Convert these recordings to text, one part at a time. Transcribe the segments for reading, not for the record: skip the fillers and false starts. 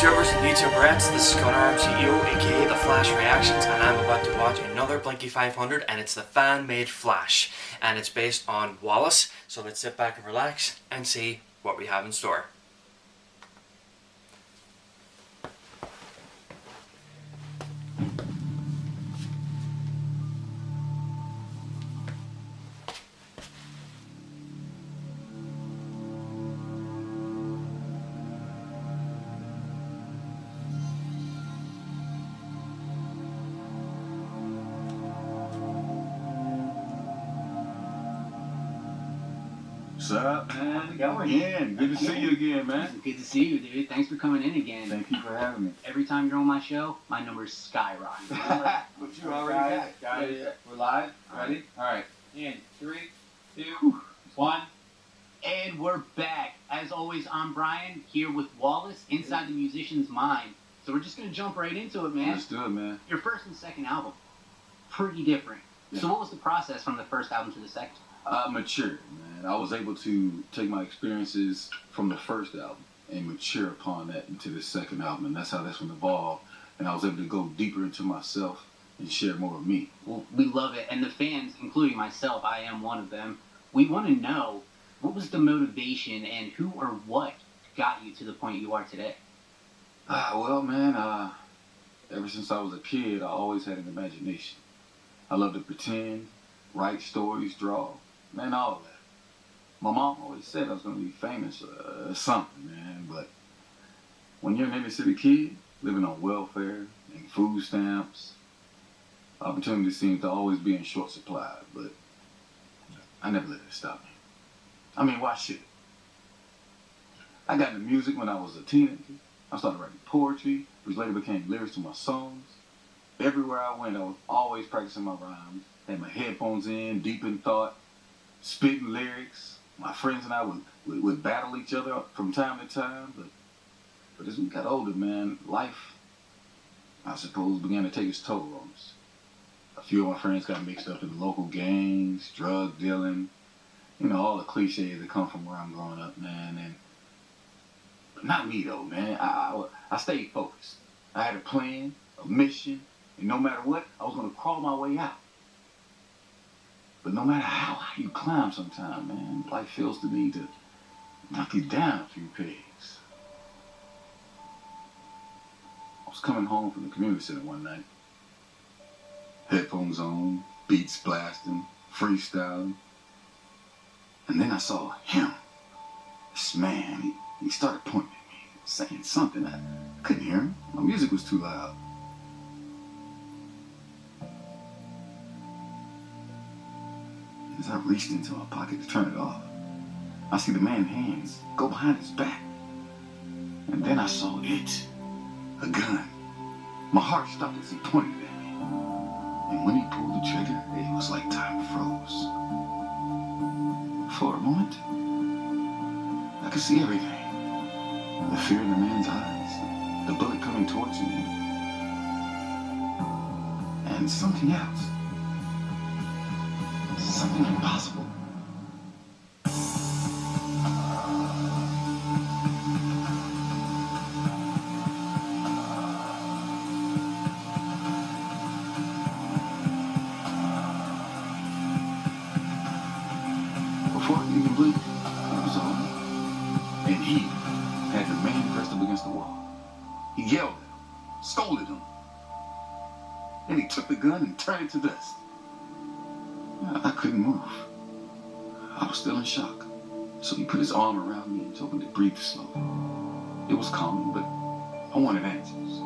YouTubers and YouTuberettes, this is ConorArmCEO, aka The Flash Reactions, and I'm about to watch another Blinky 500, and it's the fan-made Flash, and it's based on Wallace, so let's sit back and relax and see what we have in store. What's up, man? How's it going? Again, good to see you again, man. Good to see you, dude. Thanks for coming in again. Thank you for having me. Every time you're on my show, my numbers skyrocket. But you already got it. We're live? Ready? All right. In 3, 2, 1. And we're back. As always, I'm Brian, here with Wallace, inside the musician's mind. So we're just going to jump right into it, man. Let's do it, man. Your first and second album, pretty different. Yeah. So what was the process from the first album to the second? Matured, man. I was able to take my experiences from the first album and mature upon that into the second album, and that's how this one evolved. And I was able to go deeper into myself and share more of me. Well, we love it. And the fans, including myself, I am one of them, we want to know, what was the motivation and who or what got you to the point you are today? Well, man, ever since I was a kid, I always had an imagination. I loved to pretend, write stories, draw, man, all of that. My mom always said I was going to be famous or something, man, but when you're an inner city kid, living on welfare and food stamps, opportunity seems to always be in short supply, but I never let it stop me. I mean, why should it? I got into music when I was a teenager. I started writing poetry, which later became lyrics to my songs. Everywhere I went, I was always practicing my rhymes, had my headphones in, deep in thought, spitting lyrics. My friends and I would battle each other from time to time, but as we got older, man, life, I suppose, began to take its toll on us. A few of my friends got mixed up in local gangs, drug dealing, you know, all the cliches that come from where I'm growing up, man. But not me, though, man. I stayed focused. I had a plan, a mission, and no matter what, I was going to crawl my way out. But no matter how high you climb sometime, man, life feels the need to knock you down a few pegs. I was coming home from the community center one night. Headphones on, beats blasting, freestyling. And then I saw him. This man, he started pointing at me, saying something. I couldn't hear him. My music was too loud. As I reached into my pocket to turn it off, I see the man's hands go behind his back. And then I saw it. A gun. My heart stopped as he pointed at me. And when he pulled the trigger, it was like time froze. For a moment, I could see everything. The fear in the man's eyes, the bullet coming towards me, and something else. Something impossible. Before I could even blink, it was on. And he had the man pressed up against the wall. He yelled at him, scolded him. Then he took the gun and turned it to dust. I couldn't move. I was still in shock. So he put his arm around me and told me to breathe slowly. It was calming, but I wanted answers.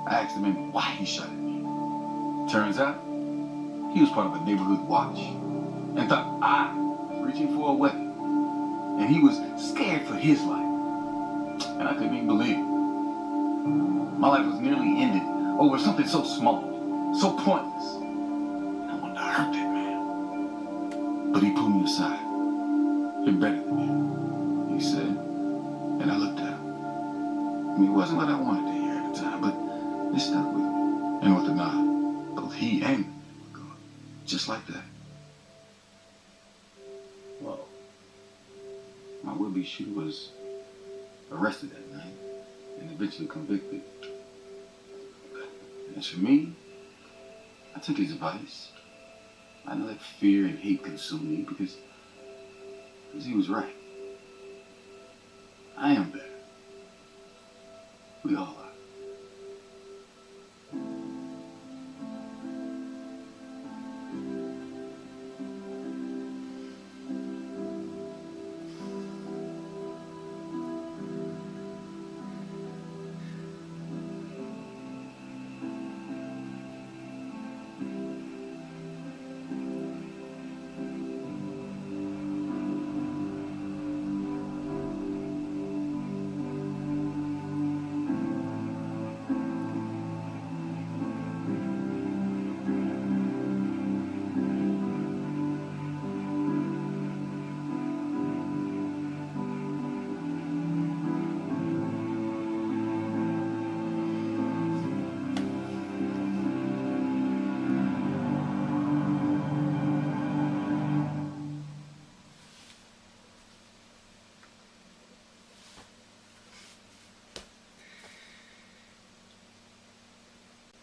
I asked the man why he shot at me. Turns out, he was part of a neighborhood watch and thought I was reaching for a weapon. And he was scared for his life. And I couldn't even believe it. My life was nearly ended over something so small, so pointless. I wanted to hurt that man. But he pulled me aside. You're better than me, he said. And I looked at him. I mean, it wasn't what I wanted to hear at the time, but it stuck with me. And with the nod, both he and me were gone. Just like that. Well, my would-be shooter was arrested that night. and eventually convicted. As for me, I took his advice. I didn't let fear and hate consume me because he was right. I am better. We all are.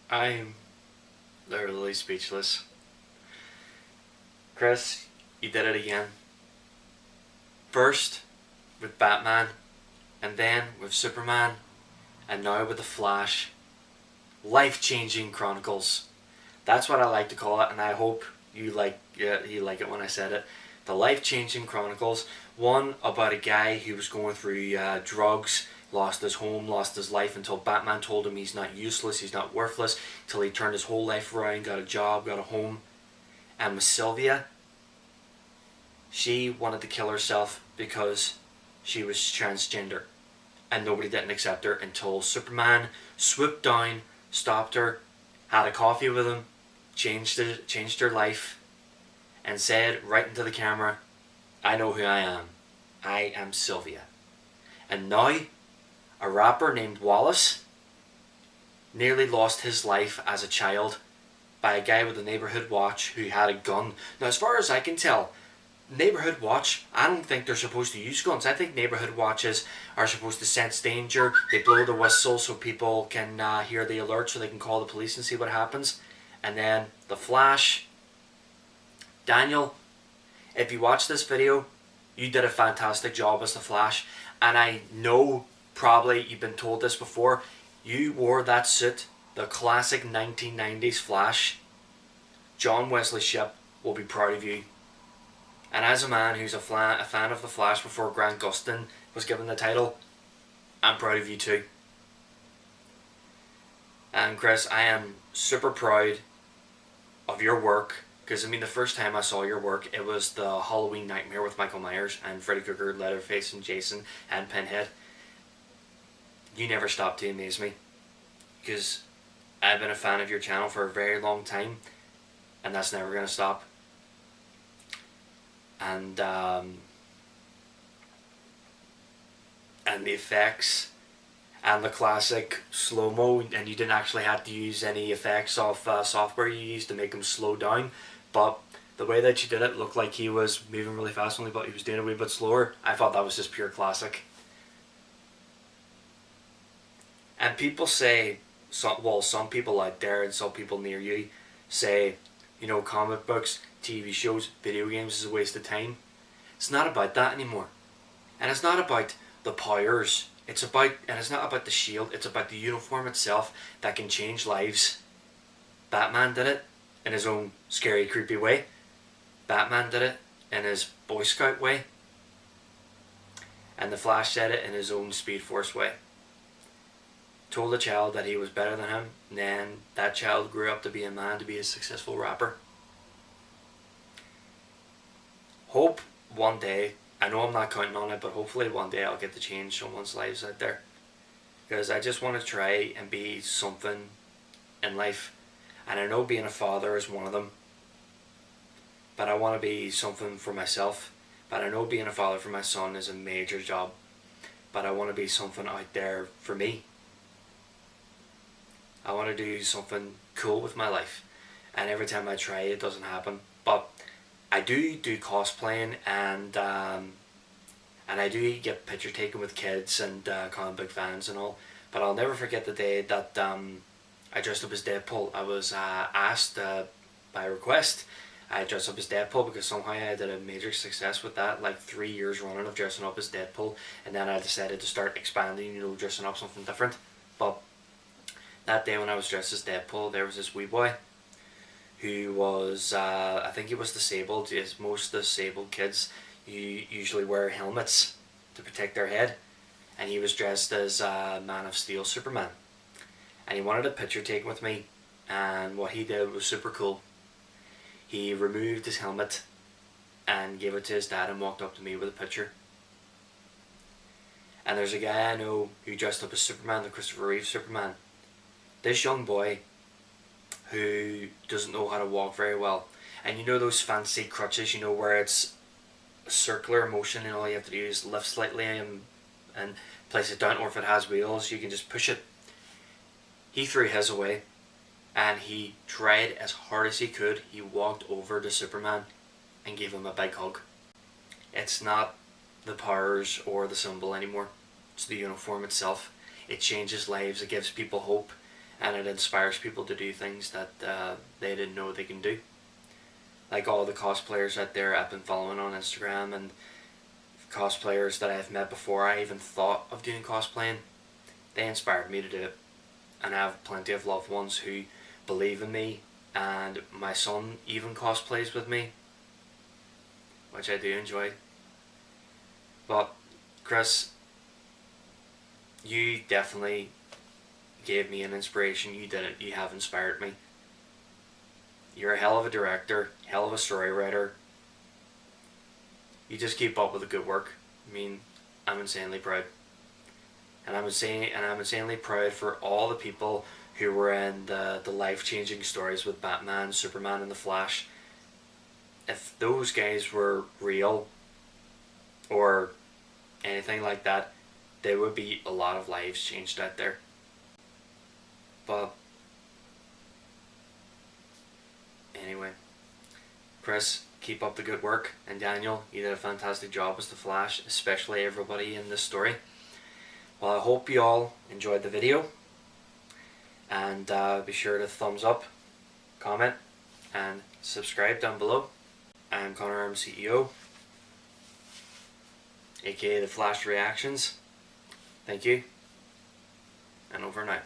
I'm literally speechless. Chris, you did it again. First with Batman, and then with Superman, and now with the Flash. Life-changing chronicles. That's what I like to call it, and I hope you like it when I said it. The life-changing chronicles. One about a guy who was going through drugs, lost his home, lost his life, until Batman told him he's not useless, he's not worthless, till he turned his whole life around, got a job, got a home. And with Sylvia, she wanted to kill herself because she was transgender, and nobody didn't accept her until Superman swooped down, stopped her, had a coffee with him, changed her life, and said right into the camera, "I know who I am. I am Sylvia." And now, a rapper named Wallace nearly lost his life as a child by a guy with a neighborhood watch who had a gun. Now, as far as I can tell, neighborhood watch, I don't think they're supposed to use guns. I think neighborhood watches are supposed to sense danger. They blow the whistle so people can hear the alert, so they can call the police and see what happens. And then the Flash. Daniel, if you watch this video, you did a fantastic job as the Flash. And I know probably you've been told this before. You wore that suit, the classic 1990s Flash. John Wesley Shipp will be proud of you. And as a man who's a fan of the Flash before Grant Gustin was given the title, I'm proud of you too. And Chris, I am super proud of your work, because I mean, the first time I saw your work, it was the Halloween Nightmare with Michael Myers and Freddy Krueger, Leatherface and Jason and Pinhead. You never stopped to amaze me, because I've been a fan of your channel for a very long time, and that's never going to stop. And the effects and the classic slow-mo, and you didn't actually have to use any effects of software you used to make them slow down, but the way that you did it looked like he was moving really fast only, but he was doing it a wee bit slower. I thought that was just pure classic. And people say, some people out there and some people near you say, you know, comic books, TV shows, video games is a waste of time. It's not about that anymore. And it's not about the powers. It's not about the shield. It's about the uniform itself that can change lives. Batman did it in his own scary, creepy way. Batman did it in his Boy Scout way. And the Flash did it in his own Speed Force way. Told a child that he was better than him, and then that child grew up to be a man, to be a successful rapper. Hope one day, I know I'm not counting on it, but hopefully one day I'll get to change someone's lives out there. Because I just want to try and be something in life. And I know being a father is one of them. But I want to be something for myself. But I know being a father for my son is a major job. But I want to be something out there for me. I want to do something cool with my life. And every time I try, it doesn't happen. But I do cosplaying, and I do get picture taken with kids and comic book fans and all. But I'll never forget the day that I dressed up as Deadpool. I was asked by request. I dressed up as Deadpool because somehow I did a major success with that, like 3 years running of dressing up as Deadpool, and then I decided to start expanding, dressing up something different. But that day when I was dressed as Deadpool, there was this wee boy who was, I think he was disabled, as most disabled kids usually wear helmets to protect their head, and he was dressed as Man of Steel Superman, and he wanted a picture taken with me, and what he did was super cool. He removed his helmet and gave it to his dad and walked up to me with a picture. And there's a guy I know who dressed up as Superman, the Christopher Reeve Superman. This young boy who doesn't know how to walk very well, and those fancy crutches, where it's a circular motion and all you have to do is lift slightly and place it down, or if it has wheels you can just push it. He threw his away and he tried as hard as he could. He walked over to Superman and gave him a big hug. It's not the powers or the symbol anymore, it's the uniform itself. It changes lives, it gives people hope, and it inspires people to do things that they didn't know they can do. Like all the cosplayers out there I've been following on Instagram, and cosplayers that I've met before I even thought of doing cosplaying, they inspired me to do it. And I have plenty of loved ones who believe in me, and my son even cosplays with me, which I do enjoy. But Chris, you definitely gave me an inspiration. You did it. You have inspired me. You're a hell of a director, hell of a story writer. You just keep up with the good work. I'm insanely proud. And I'm insanely proud for all the people who were in the life-changing stories with Batman, Superman, and the Flash. If those guys were real or anything like that, there would be a lot of lives changed out there. But anyway, Chris, keep up the good work, and Daniel, you did a fantastic job as the Flash, especially everybody in this story. Well, I hope you all enjoyed the video, and be sure to thumbs up, comment, and subscribe down below. I'm ConorArmCEO, aka the Flash Reactions. Thank you, and over and out.